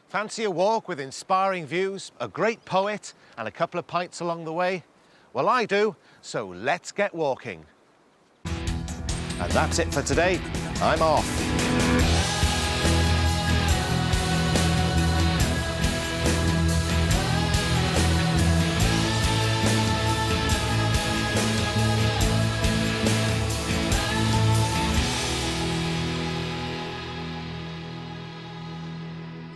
Fancy a walk with inspiring views, a great poet and a couple of pints along the way? Well, I do, so let's get walking. And that's it for today. I'm off.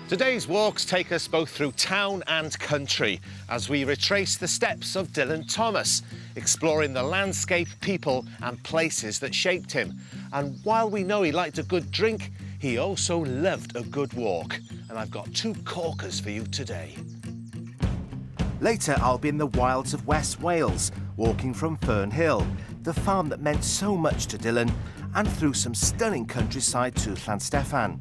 Today's walks take us both through town and country as we retrace the steps of Dylan Thomas, exploring the landscape, people and places that shaped him. And while we know he liked a good drink, he also loved a good walk. And I've got 2 corkers for you today. Later, I'll be in the wilds of West Wales, walking from Fernhill, the farm that meant so much to Dylan, and through some stunning countryside to Llansteffan.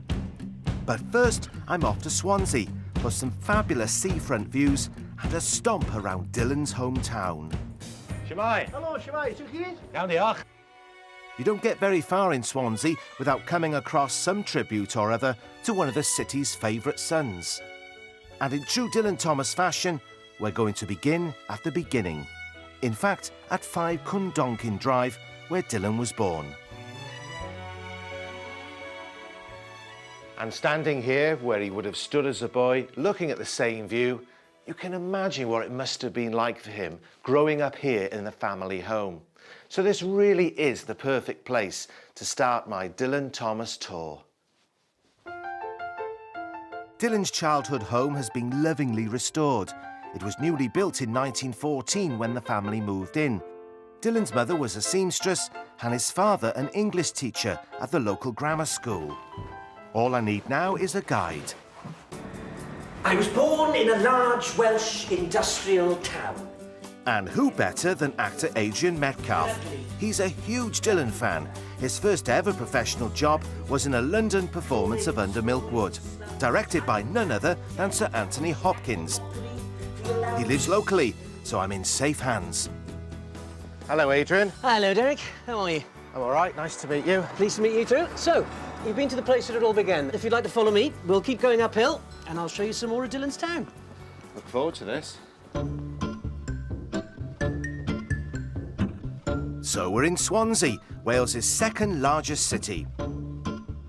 But first, I'm off to Swansea for some fabulous seafront views and a stomp around Dylan's hometown. Shwmai. Hello, Shwmai. Ti'n hyd? Iawn, diolch. You don't get very far in Swansea without coming across some tribute or other to one of the city's favourite sons. And in true Dylan Thomas fashion, we're going to begin at the beginning. In fact, at 5 Cwmdonkin Drive, where Dylan was born. And standing here, where he would have stood as a boy, looking at the same view, you can imagine what it must have been like for him growing up here in the family home. So this really is the perfect place to start my Dylan Thomas tour. Dylan's childhood home has been lovingly restored. It was newly built in 1914 when the family moved in. Dylan's mother was a seamstress and his father an English teacher at the local grammar school. All I need now is a guide. I was born in a large Welsh industrial town. And who better than actor Adrian Metcalfe? He's a huge Dylan fan. His first ever professional job was in a London performance of Under Milkwood, directed by none other than Sir Anthony Hopkins. He lives locally, so I'm in safe hands. Hello, Adrian. Hello, Derek. How are you? I'm all right, nice to meet you. Pleased to meet you too. So, you've been to the place that it all began. If you'd like to follow me, we'll keep going uphill, and I'll show you some more of Dylan's town. Look forward to this. So we're in Swansea, Wales's second largest city.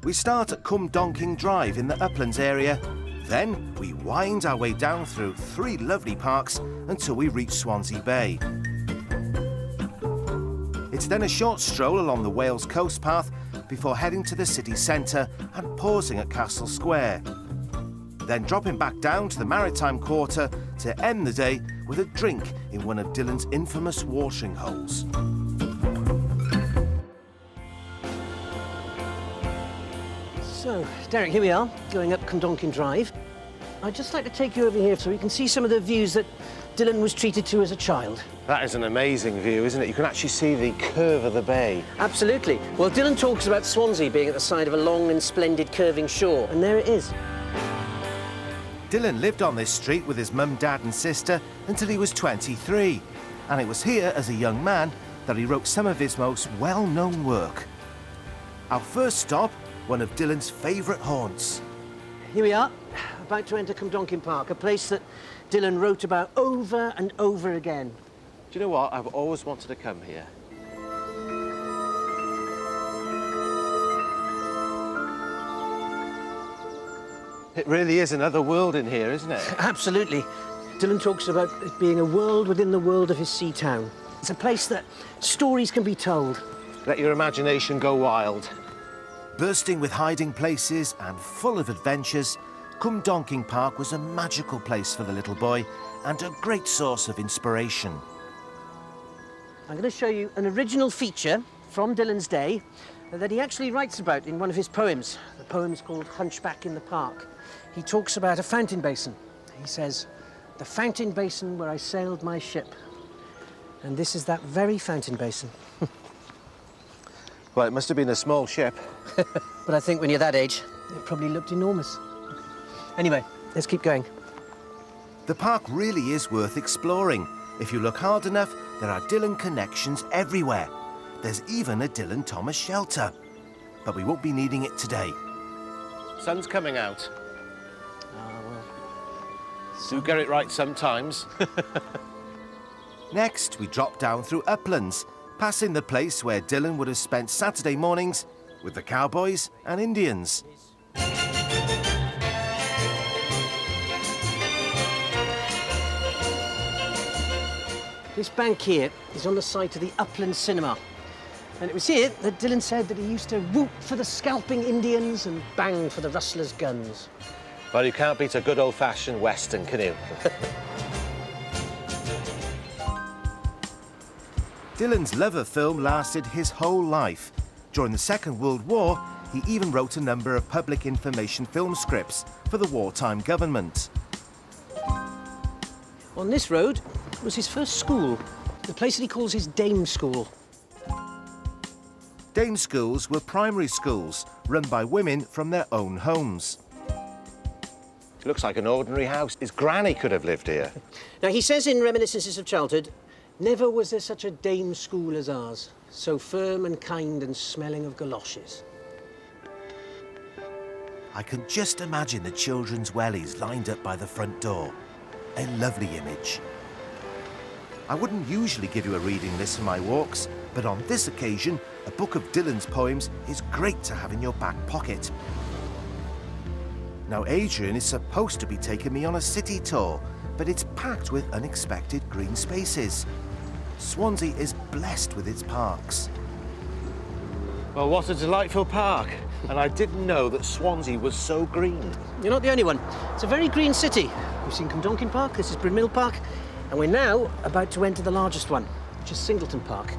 We start at Cwmdonkin Drive in the Uplands area. Then we wind our way down through 3 lovely parks until we reach Swansea Bay. It's then a short stroll along the Wales coast path before heading to the city centre and pausing at Castle Square. Then dropping back down to the Maritime Quarter to end the day with a drink in one of Dylan's infamous watering holes. So, Derek, here we are, going up Cwmdonkin Drive. I'd just like to take you over here so you can see some of the views that Dylan was treated to as a child. That is an amazing view, isn't it? You can actually see the curve of the bay. Absolutely. Well, Dylan talks about Swansea being at the side of a long and splendid curving shore, and there it is. Dylan lived on this street with his mum, dad and sister until he was 23. And it was here, as a young man, that he wrote some of his most well-known work. Our first stop, one of Dylan's favourite haunts. Here we are, about to enter Cwmdonkin Park, a place that Dylan wrote about over and over again. Do you know what? I've always wanted to come here. It really is another world in here, isn't it? Absolutely. Dylan talks about it being a world within the world of his sea town. It's a place that stories can be told. Let your imagination go wild. Bursting with hiding places and full of adventures, Cwmdonkin Park was a magical place for the little boy and a great source of inspiration. I'm going to show you an original feature from Dylan's day that he actually writes about in one of his poems. The poem's called Hunchback in the Park. He talks about a fountain basin. He says, "The fountain basin where I sailed my ship." And this is that very fountain basin. Well, it must have been a small ship. But I think when you're that age, it probably looked enormous. Anyway, let's keep going. The park really is worth exploring. If you look hard enough, there are Dylan connections everywhere. There's even a Dylan Thomas shelter. But we won't be needing it today. Sun's coming out. Oh, well, Do get it right sometimes. Next, we drop down through uplands, passing the place where Dylan would have spent Saturday mornings with the cowboys and Indians. This bank here is on the site of the Upland Cinema. And it was here that Dylan said that he used to whoop for the scalping Indians and bang for the rustlers' guns. Well, you can't beat a good old-fashioned Western, can you? Dylan's love of film lasted his whole life. During the Second World War, he even wrote a number of public information film scripts for the wartime government. On this road was his first school, the place that he calls his dame school. Dame schools were primary schools run by women from their own homes. It looks like an ordinary house. His granny could have lived here. Now, he says in Reminiscences of Childhood, never was there such a dame school as ours, so firm and kind and smelling of galoshes. I can just imagine the children's wellies lined up by the front door. A lovely image. I wouldn't usually give you a reading list for my walks, but on this occasion, a book of Dylan's poems is great to have in your back pocket. Now, Adrian is supposed to be taking me on a city tour, but it's packed with unexpected green spaces. Swansea is blessed with its parks. Well, what a delightful park. And I didn't know that Swansea was so green. You're not the only one. It's a very green city. We've seen Cwmdonkin Park, this is Bryn Mill Park, and we're now about to enter the largest one, which is Singleton Park.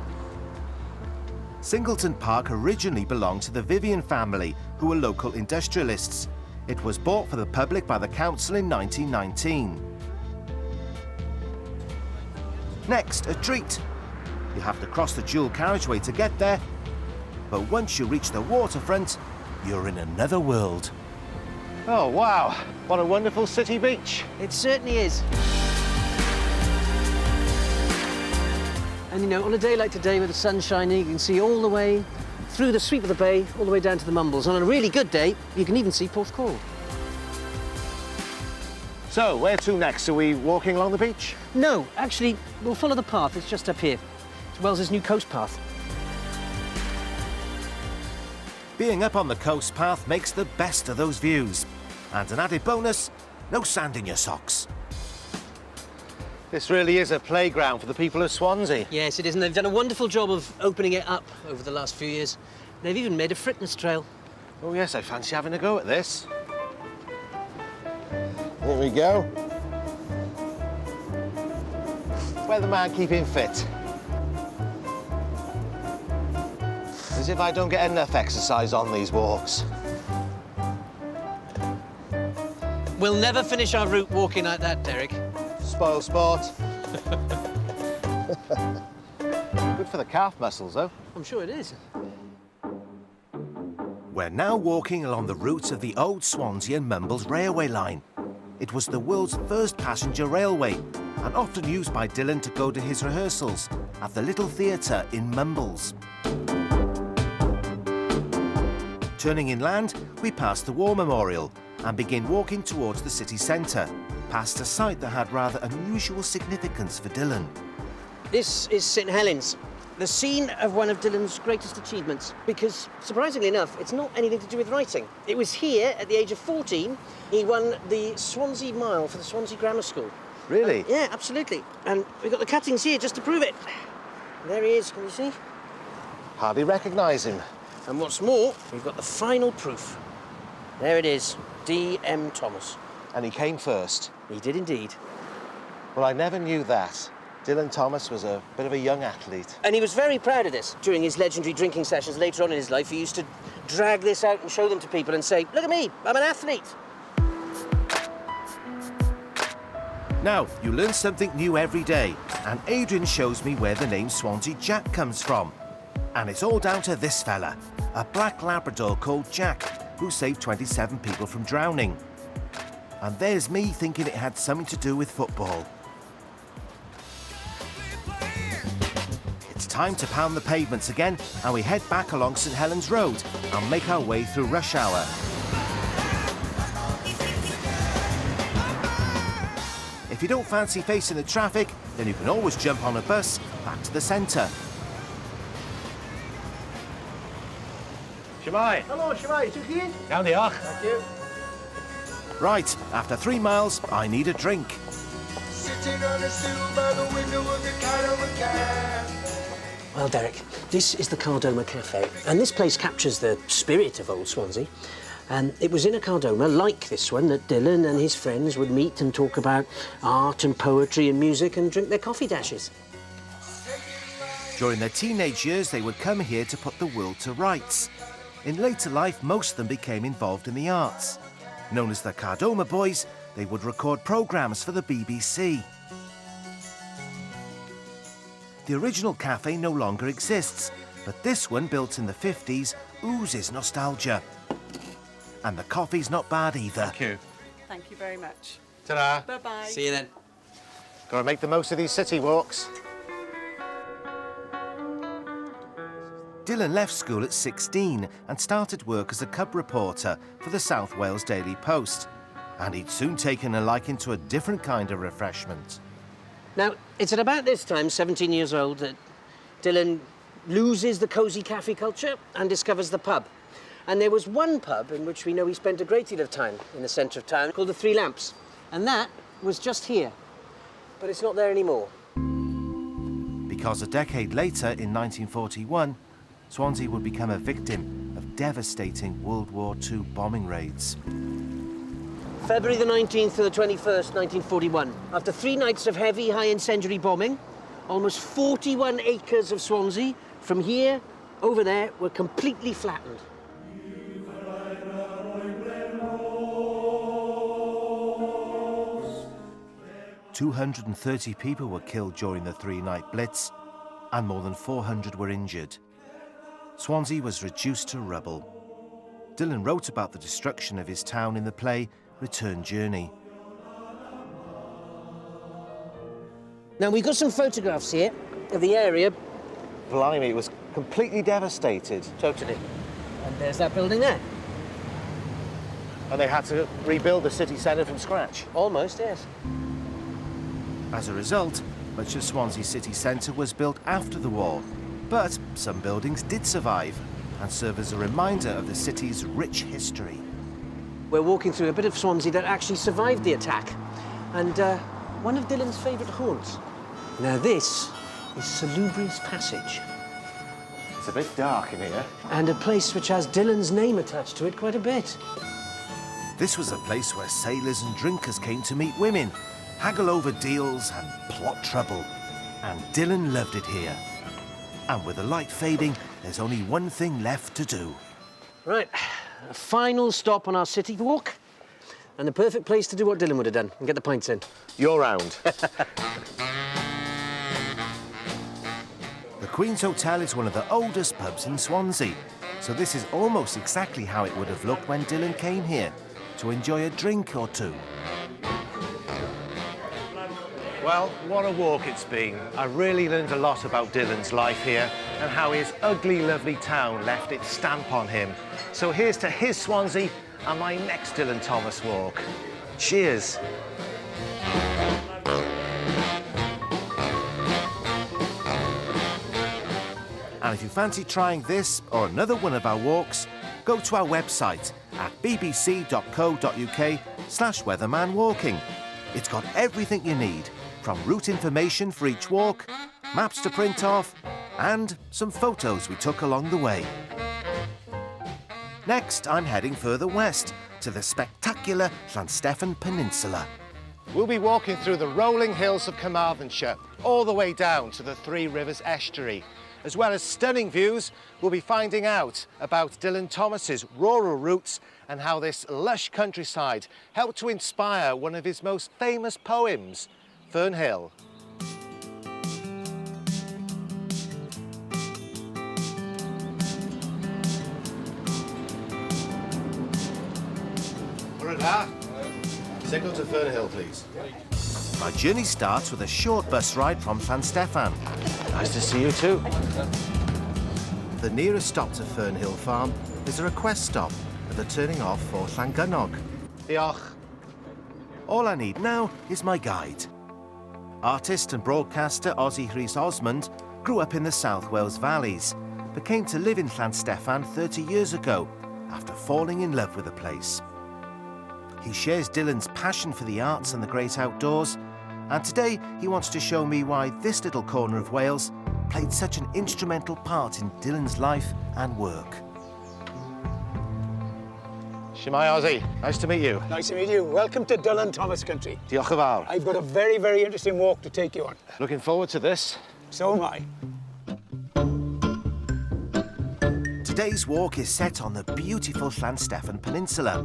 Singleton Park originally belonged to the Vivian family, who were local industrialists. It was bought for the public by the council in 1919. Next, a treat. You have to cross the dual carriageway to get there, but once you reach the waterfront, you're in another world. Oh, wow. What a wonderful city beach. It certainly is. And you know, on a day like today with the sun shining, you can see all the way through the sweep of the bay, all the way down to the Mumbles. On a really good day, you can even see Porthcawl. So, where to next? Are we walking along the beach? No, actually, we'll follow the path. It's just up here. It's Wells's new coast path. Being up on the coast path makes the best of those views. And an added bonus, no sand in your socks. This really is a playground for the people of Swansea. Yes, it is, and they've done a wonderful job of opening it up over the last few years. They've even made a fitness trail. Oh, yes, I fancy having a go at this. Here we go. Weatherman keeping fit. As if I don't get enough exercise on these walks. We'll never finish our route walking like that, Derek. Spoil sport. Good for the calf muscles, though. I'm sure it is. We're now walking along the route of the old Swansea and Mumbles railway line. It was the world's first passenger railway and often used by Dylan to go to his rehearsals at the Little Theatre in Mumbles. Turning inland, we pass the War Memorial and begin walking towards the city centre, past a site that had rather unusual significance for Dylan. This is St Helens, the scene of one of Dylan's greatest achievements, because, surprisingly enough, it's not anything to do with writing. It was here, at the age of 14, he won the Swansea Mile for the Swansea Grammar School. Really? Yeah, absolutely. And we've got the cuttings here just to prove it. There he is, can you see? Hardly recognise him. And what's more, we've got the final proof. There it is, D.M. Thomas. And he came first. He did indeed. Well, I never knew that. Dylan Thomas was a bit of a young athlete. And he was very proud of this. During his legendary drinking sessions later on in his life, he used to drag this out and show them to people and say, look at me, I'm an athlete. Now, you learn something new every day, and Adrian shows me where the name Swansea Jack comes from. And it's all down to this fella, a black Labrador called Jack, who saved 27 people from drowning. And there's me thinking it had something to do with football. It's time to pound the pavements again, and we head back along St Helens Road and make our way through rush hour. you don't fancy facing the traffic, then you can always jump on a bus back to the centre. Shemai. Hello, Shemai. Two keys? Down the arch. Thank you. Right, after 3 miles, I need a drink. Sitting on a stool by the window of the Cardoma Cafe. Well, Derek, this is the Cardoma Cafe, and this place captures the spirit of old Swansea. And it was in a Cardoma like this one that Dylan and his friends would meet and talk about art and poetry and music and drink their coffee dashes. During their teenage years, they would come here to put the world to rights. In later life, most of them became involved in the arts. Known as the Cardoma Boys, they would record programmes for the BBC. The original cafe no longer exists, but this one, built in the 50s, oozes nostalgia. And the coffee's not bad either. Thank you. Thank you very much. Ta-da. Bye-bye. See you then. Got to make the most of these city walks. Dylan left school at 16 and started work as a cub reporter for the South Wales Daily Post. And he'd soon taken a liking to a different kind of refreshment. Now, it's at about this time, 17 years old, that Dylan loses the cosy cafe culture and discovers the pub. And there was one pub in which we know he spent a great deal of time in the centre of town called the Three Lamps. And that was just here. But it's not there anymore. Because a decade later, in 1941, Swansea would become a victim of devastating World War II bombing raids. February the 19th to the 21st, 1941. After 3 nights of heavy, high incendiary bombing, almost 41 acres of Swansea, from here over there, were completely flattened. "230 people were killed during the 3-night blitz, and more than 400 were injured. Swansea was reduced to rubble. Dylan wrote about the destruction of his town in the play Return Journey. Now, we've got some photographs here of the area. Blimey, it was completely devastated. Totally. And there's that building there. And they had to rebuild the city centre from scratch. Almost, yes. As a result, much of Swansea city centre was built after the war, but some buildings did survive and serve as a reminder of the city's rich history. We're walking through a bit of Swansea that actually survived the attack, and one of Dylan's favourite haunts. Now, this is Salubrious Passage. It's a bit dark in here. And a place which has Dylan's name attached to it quite a bit. This was a place where sailors and drinkers came to meet women, haggle over deals and plot trouble. And Dylan loved it here. And with the light fading, there's only one thing left to do. Right, a final stop on our city walk, and the perfect place to do what Dylan would have done, and get the pints in. You're round. The Queen's Hotel is one of the oldest pubs in Swansea, so this is almost exactly how it would have looked when Dylan came here, to enjoy a drink or two. Well, what a walk it's been. I really learned a lot about Dylan's life here and how his ugly, lovely town left its stamp on him. So here's to his Swansea and my next Dylan Thomas walk. Cheers. And if you fancy trying this or another one of our walks, go to our website at bbc.co.uk/weathermanwalking. It's got everything you need, from route information for each walk, maps to print off, and some photos we took along the way. Next, I'm heading further west to the spectacular Llansteffan Peninsula. We'll be walking through the rolling hills of Carmarthenshire, all the way down to the Three Rivers estuary. As well as stunning views, we'll be finding out about Dylan Thomas's rural roots and how this lush countryside helped to inspire one of his most famous poems, Fernhill. Signal to Fernhill, please. My journey starts with a short bus ride from Llansteffan. Nice to see you too. The nearest stop to Fernhill Farm is a request stop at the turning off for Llangunnog. Diolch. All I need now is my guide. Artist and broadcaster Osi Rhys Osmond grew up in the South Wales valleys, but came to live in Llansteffan 30 years ago after falling in love with the place. He shares Dylan's passion for the arts and the great outdoors, and today he wants to show me why this little corner of Wales played such an instrumental part in Dylan's life and work. Shemai Ozzy, nice to meet you. Nice to meet you. Welcome to Dylan Thomas country. Diolch yn fawr. I've got a very, very interesting walk to take you on. Looking forward to this. So am I. Today's walk is set on the beautiful Llansteffan Peninsula.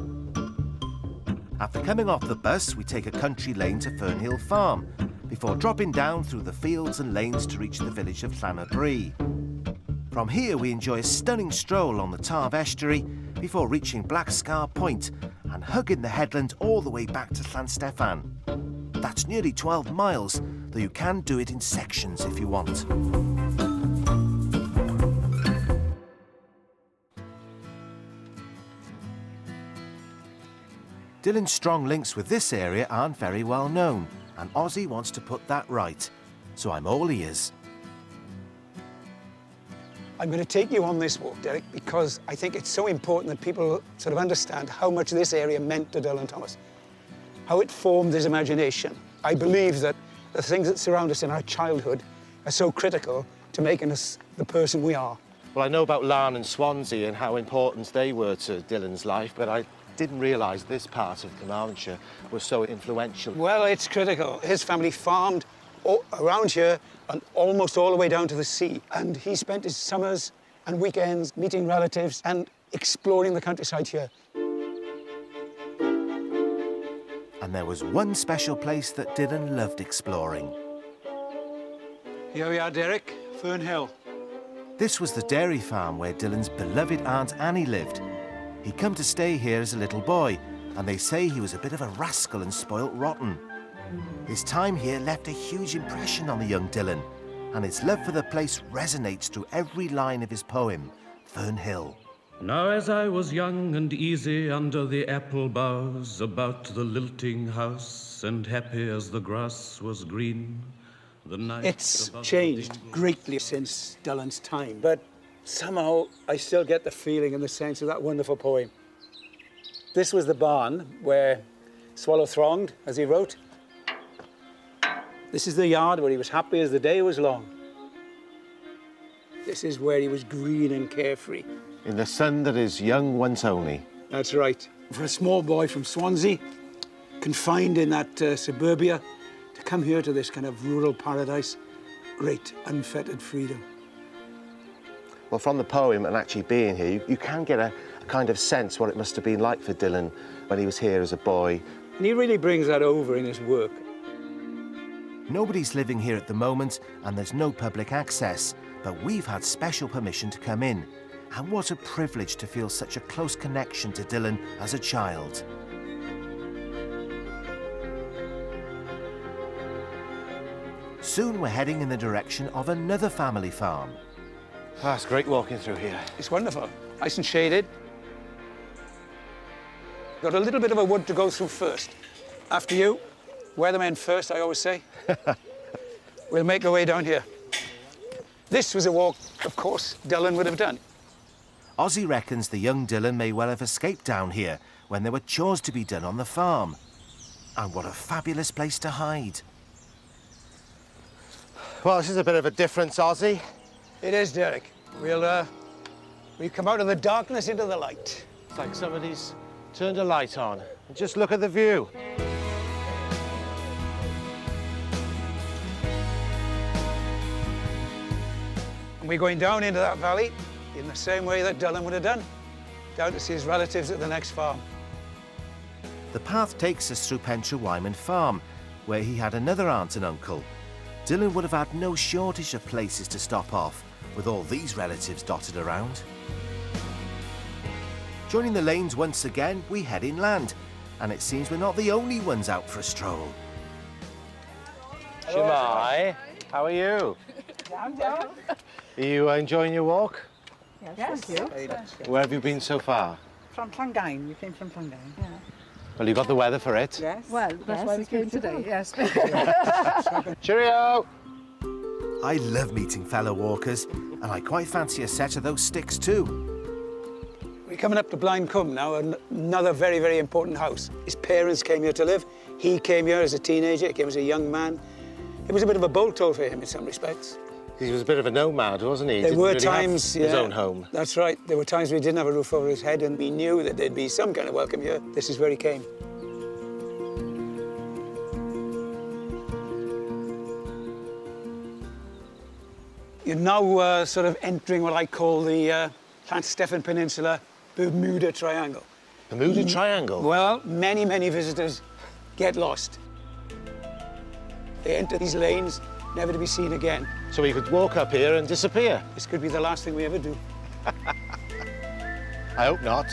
After coming off the bus, we take a country lane to Fernhill Farm, before dropping down through the fields and lanes to reach the village of Llanybri. From here, we enjoy a stunning stroll on the Tarv estuary before reaching Black Scar Point and hugging the headland all the way back to Llansteffan. That's nearly 12 miles, though you can do it in sections if you want. Dylan's strong links with this area aren't very well known, and Ozzy wants to put that right, so I'm all ears. I'm going to take you on this walk, Derek, because I think it's so important that people sort of understand how much this area meant to Dylan Thomas, how it formed his imagination. I believe that the things that surround us in our childhood are so critical to making us the person we are. Well, I know about Larne and Swansea and how important they were to Dylan's life, but I didn't realise this part of Carmarthenshire was so influential. Well, it's critical. His family farmed around here and almost all the way down to the sea. And he spent his summers and weekends meeting relatives and exploring the countryside here. And there was one special place that Dylan loved exploring. Here we are, Derek, Fernhill. This was the dairy farm where Dylan's beloved Aunt Annie lived. He'd come to stay here as a little boy, and they say he was a bit of a rascal and spoilt rotten. His time here left a huge impression on the young Dylan, and his love for the place resonates through every line of his poem, Fernhill. Now as I was young and easy under the apple boughs, about the lilting house, and happy as the grass was green, the night... It's changed greatly since Dylan's time, but somehow I still get the feeling and the sense of that wonderful poem. This was the barn where Swallow thronged, as he wrote. This is the yard where he was happy as the day was long. This is where he was green and carefree. In the sun that is young once only. That's right. For a small boy from Swansea, confined in that suburbia, to come here to this kind of rural paradise, great unfettered freedom. Well, from the poem and actually being here, you can get a kind of sense what it must have been like for Dylan when he was here as a boy. And he really brings that over in his work. Nobody's living here at the moment, and there's no public access, but we've had special permission to come in. And what a privilege to feel such a close connection to Dylan as a child. Soon we're heading in the direction of another family farm. Ah, it's great walking through here. It's wonderful, nice and shaded. Got a little bit of a wood to go through first. After you, Weatherman first, I always say. We'll make our way down here. This was a walk, of course, Dylan would have done. Ozzy reckons the young Dylan may well have escaped down here when there were chores to be done on the farm. And what a fabulous place to hide. Well, this is a bit of a difference, Ozzy. It is, Derek. We'll come out of the darkness into the light. It's like somebody's turned a light on. And just look at the view. And we're going down into that valley in the same way that Dylan would have done, down to see his relatives at the next farm. The path takes us through Pentre Farm, where he had another aunt and uncle. Dylan would have had no shortage of places to stop off, with all these relatives dotted around. Joining the lanes once again, we head inland, and it seems we're not the only ones out for a stroll. Shemai, how are you? Are you enjoying your walk? Yes, thank you. Where have you been so far? From Llanghain, we came from Llanghain. Yeah. Well, you got the weather for it. Yes. Well, that's why we came today, yes. Cheerio! I love meeting fellow walkers, and I quite fancy a set of those sticks too. We're coming up to Blind Cwm now, another very, very important house. His parents came here to live. He came here as a teenager, he came as a young man. It was a bit of a bolt hole for him in some respects. He was a bit of a nomad, wasn't he? There were Didn't really times, have his own home. That's right. There were times we didn't have a roof over his head and we knew that there'd be some kind of welcome here. This is where he came. You're now sort of entering what I call the Llansteffan Peninsula Bermuda Triangle. Bermuda Triangle? Well, many, many visitors get lost. They enter these lanes, never to be seen again. So we could walk up here and disappear? This could be the last thing we ever do. I hope not.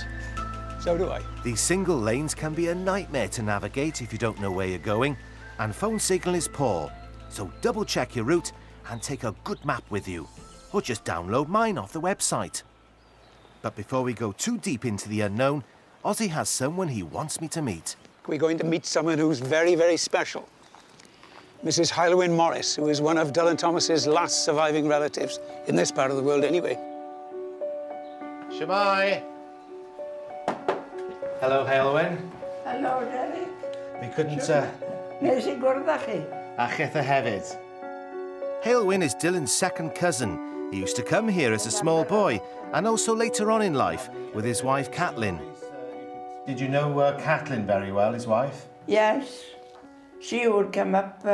So do I. These single lanes can be a nightmare to navigate if you don't know where you're going, and phone signal is poor. So double check your route and take a good map with you, or just download mine off the website. But before we go too deep into the unknown, Ozzy has someone he wants me to meet. We're going to meet someone who's very, very special. Mrs. Hylwyn Morris, who is one of Dylan Thomas's last surviving relatives, in this part of the world anyway. Shemai. Hello, Hylwyn. Hello, Derek. We couldn't... Nes I gwrdd â chi? A chetha hefyd. Hylwyn is Dylan's second cousin. He used to come here as a small boy, and also later on in life with his wife, Caitlin. Did you know Caitlin very well, his wife? Yes. She would come up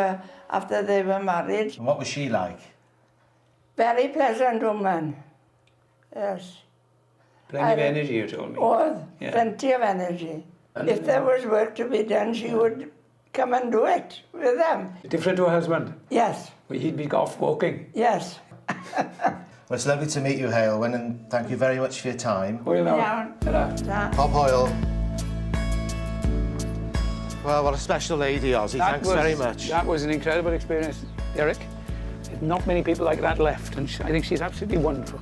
after they were married. And what was she like? Very pleasant woman. Yes. Plenty of energy, you told me. Oh, Yeah. plenty of energy. If there was work to be done, she would come and do it with them. Different to her husband? Yes, Well, he'd be off walking. yes. Well, it's lovely to meet you, Hylwyn, and thank you very much for your time. Well, Iawn. Ta. Pop Hoyle. Well, what a special lady, Ozzy. Thanks very much. That was an incredible experience, Derek. There's not many people like that left, and I think she's absolutely wonderful.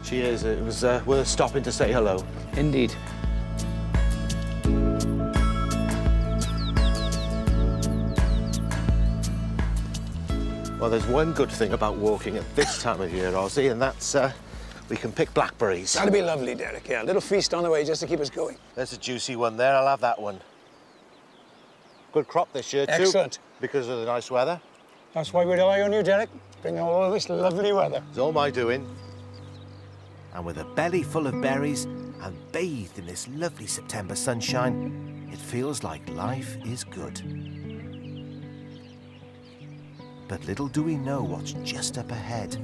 She is. It was worth stopping to say hello. Indeed. Well, there's one good thing about walking at this time of year, Ozzy, and that's we can pick blackberries. That'd be lovely, Derek. Yeah, a little feast on the way just to keep us going. There's a juicy one there. I'll have that one. Good crop this year, too. Excellent. Because of the nice weather. That's why we rely on you, Derek. Bring all of this lovely weather. It's all my doing. And with a belly full of berries and bathed in this lovely September sunshine, it feels like life is good. But little do we know what's just up ahead.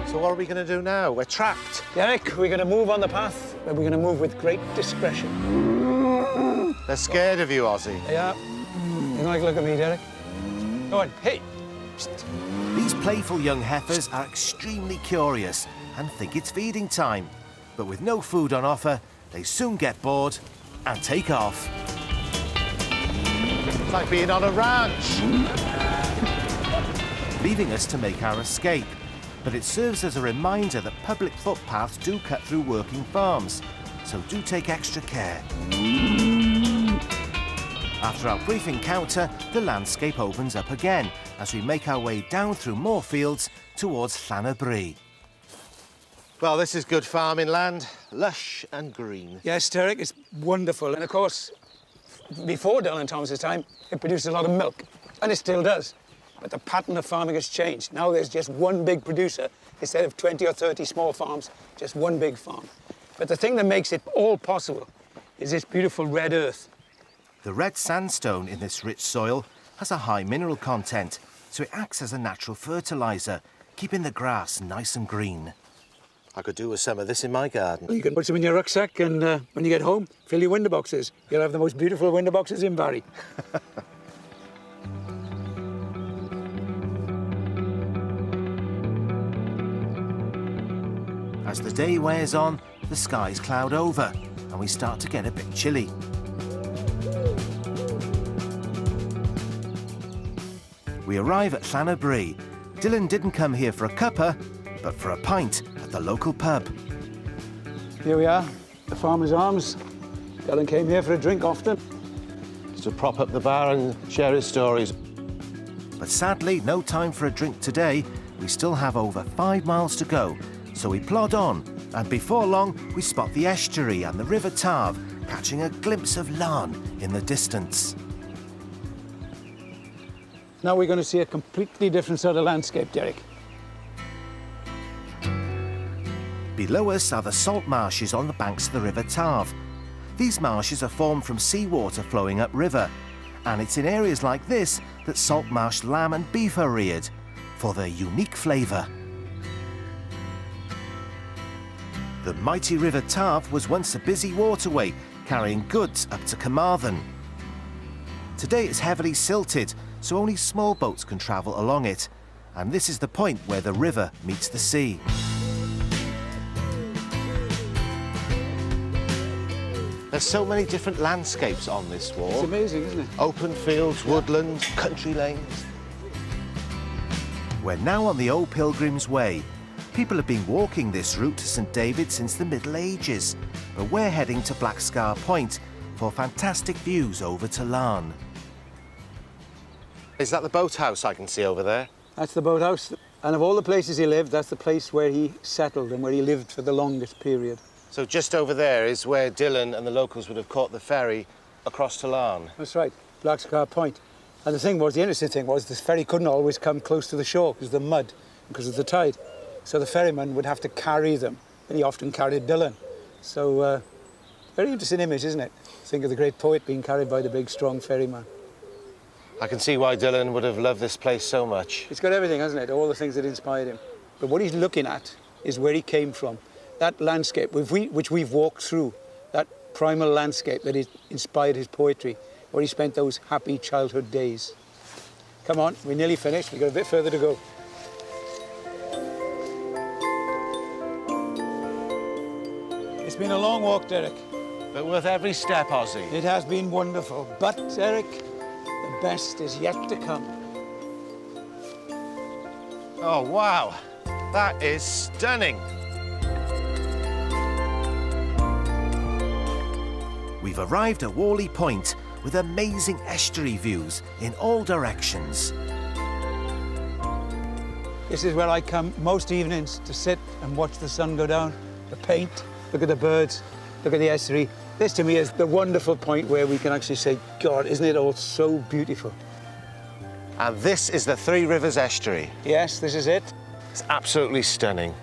So what are we going to do now? We're trapped. Derek, we're going to move on the path, but we're going to move with great discretion. They're scared of you, Ozzy. Yeah. You like look at me, Derek? Go on, hey. These playful young heifers are extremely curious and think it's feeding time. But with no food on offer, they soon get bored and take off. It's like being on a ranch. Leaving us to make our escape. But it serves as a reminder that public footpaths do cut through working farms, so do take extra care. After our brief encounter, the landscape opens up again as we make our way down through more fields towards Llanybri. Well, this is good farming land, lush and green. Yes, Derek, it's wonderful. And of course, before Dylan Thomas's time, it produced a lot of milk, and it still does. But the pattern of farming has changed. Now there's just one big producer instead of 20 or 30 small farms, just one big farm. But the thing that makes it all possible is this beautiful red earth. The red sandstone in this rich soil has a high mineral content, so it acts as a natural fertiliser, keeping the grass nice and green. I could do with some of this in my garden. You can put some in your rucksack and when you get home, fill your window boxes. You'll have the most beautiful window boxes in Barry. As the day wears on, the skies cloud over and we start to get a bit chilly. We arrive at Llanybri. Dylan didn't come here for a cuppa, but for a pint at the local pub. Here we are, the Farmer's Arms. Dylan came here for a drink often. To prop up the bar and share his stories. But sadly, no time for a drink today. We still have over 5 miles to go, so we plod on, and before long we spot the estuary and the River Tarv, catching a glimpse of Larne in the distance. Now we're going to see a completely different sort of landscape, Derek. Below us are the salt marshes on the banks of the River Tarv. These marshes are formed from seawater flowing upriver, and it's in areas like this that salt marsh lamb and beef are reared for their unique flavour. The mighty River Tarv was once a busy waterway carrying goods up to Cwmdonkin. Today it's heavily silted, so only small boats can travel along it, and this is the point where the river meets the sea. There's so many different landscapes on this walk. It's amazing, isn't it? Open fields, woodlands, country lanes. We're now on the Old Pilgrim's Way. People have been walking this route to St David since the Middle Ages, but we're heading to Black Scar Point for fantastic views over to Larne. Is that the boathouse I can see over there? That's the boathouse. And of all the places he lived, that's the place where he settled and where he lived for the longest period. So just over there is where Dylan and the locals would have caught the ferry across to Larne. That's right, Black Scar Point. And the interesting thing was, this ferry couldn't always come close to the shore because of the mud, because of the tide. So the ferryman would have to carry them, and he often carried Dylan. So, very interesting image, isn't it? Think of the great poet being carried by the big, strong ferryman. I can see why Dylan would have loved this place so much. It's got everything, hasn't it? All the things that inspired him. But what he's looking at is where he came from. That landscape, which we've walked through, that primal landscape that inspired his poetry, where he spent those happy childhood days. Come on, we're nearly finished. We've got a bit further to go. It's been a long walk, Derek. But worth every step, Ozzy. It has been wonderful. But, Derek, the best is yet to come. Oh, wow. That is stunning. We've arrived at Whalley Point with amazing estuary views in all directions. This is where I come most evenings to sit and watch the sun go down, the paint, look at the birds, look at the estuary. This to me is the wonderful point where we can actually say, God, isn't it all so beautiful? And this is the Three Rivers Estuary. Yes, this is it. It's absolutely stunning.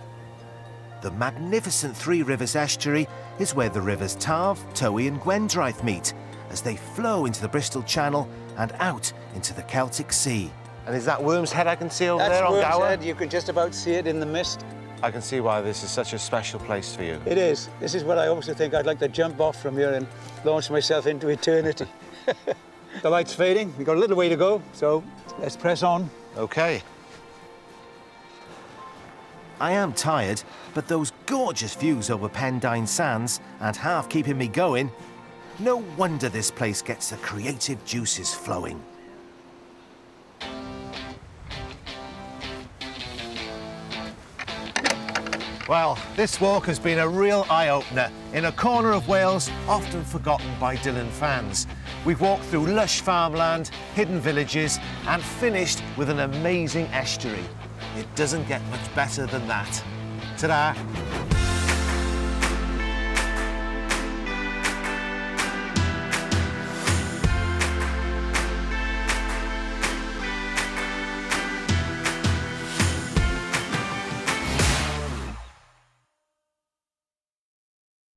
The magnificent Three Rivers Estuary is where the rivers Tarv, Tywi and Gwendraeth meet as they flow into the Bristol Channel and out into the Celtic Sea. And is that Worm's Head I can see over That's there on Worm's Gower? Head. You can just about see it in the mist. I can see why this is such a special place for you. It is. This is what I also think I'd like to jump off from here and launch myself into eternity. The light's fading. We've got a little way to go, so let's press on. OK. I am tired, but those gorgeous views over Pendine Sands and half keeping me going. No wonder this place gets the creative juices flowing. Well, this walk has been a real eye-opener in a corner of Wales often forgotten by Dylan fans. We've walked through lush farmland, hidden villages, and finished with an amazing estuary. It doesn't get much better than that. Ta-da!